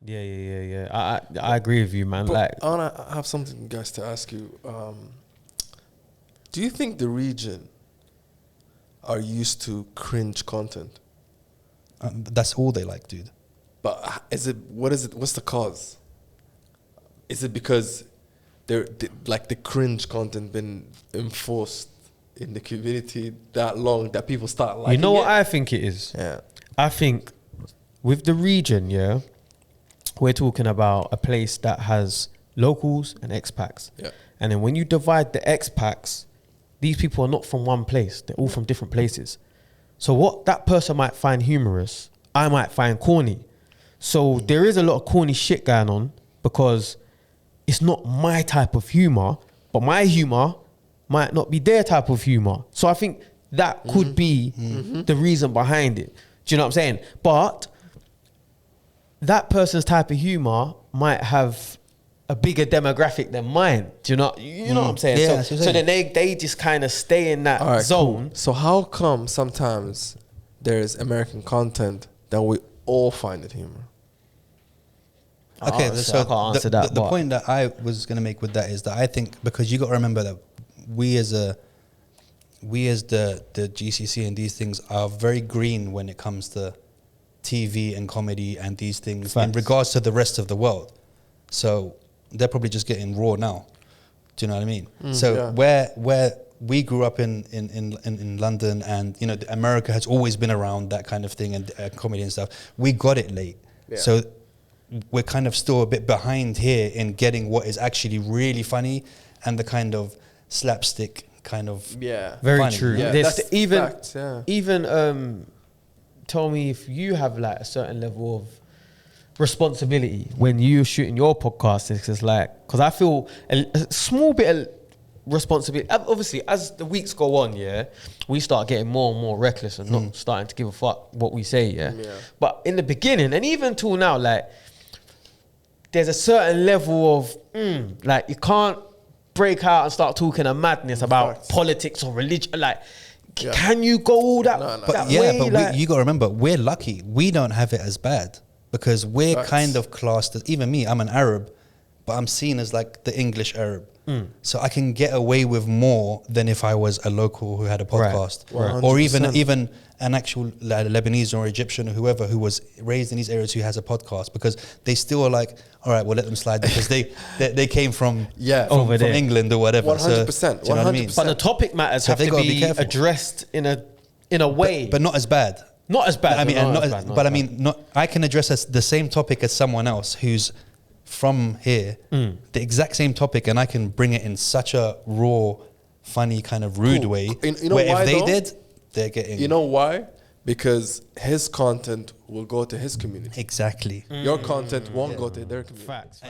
Yeah. I agree with you, man. But Like, I want to have something, guys, to ask you. Do you think the region are used to cringe content? That's all they like, dude. But what's the cause? Is it because like the cringe content been enforced in the community that long that people start liking it? you know what I think it is? Yeah. I think with the region, yeah, we're talking about a place that has locals and expats. Yeah. And then when you divide the expats, these people are not from one place. They're all from different places. So what that person might find humorous, I might find corny. So there is a lot of corny shit going on because it's not my type of humor, but my humor might not be their type of humor. So I think that could be the reason behind it. Do you know what I'm saying? But that person's type of humor might have a bigger demographic than mine. Do you know what I'm saying? Yeah, So then they just kind of stay in that zone. Cool. So how come sometimes there's American content that we all find it humor? Okay, so I can't answer that. The point that I was going to make with that is that I think, because you got to remember that we as the GCC and these things are very green when it comes to TV and comedy and these things in regards to the rest of the world. So they're probably just getting raw now. Do you know what I mean? Where we grew up in London, and you know, America has always been around that kind of thing and comedy and stuff. We got it late, so we're kind of still a bit behind here in getting what is actually really funny and the kind of slapstick kind of Very funny. true. Yeah, There's that's even facts, yeah. even tell me if you have like a certain level of responsibility when you're shooting your podcast. It's like, because I feel a small bit of responsibility. Obviously, as the weeks go on, we start getting more and more reckless and not starting to give a fuck what we say, But in the beginning, and even till now, like, there's a certain level of like, you can't break out and start talking a madness about politics or religion. Like, can you go all that, that way? But like, you got to remember, we're lucky. We don't have it as bad because we're kind of classed as, even me, I'm an Arab, but I'm seen as like the English Arab. So I can get away with more than if I was a local who had a podcast, or even an actual Lebanese or Egyptian or whoever who was raised in these areas who has a podcast, because they still are like, all right, we'll let them slide because they came from from England or whatever. 100%. Do you know what I mean? But the topic matters have to be addressed in a way, but not as bad. Not as bad. I mean, I can address the same topic as someone else who's from here, the exact same topic, and I can bring it in such a raw, funny, kind of rude way. You know where why, if they though? did, they're getting. You know why? Because his content will go to his community. Exactly. Your content won't go to their community. Facts.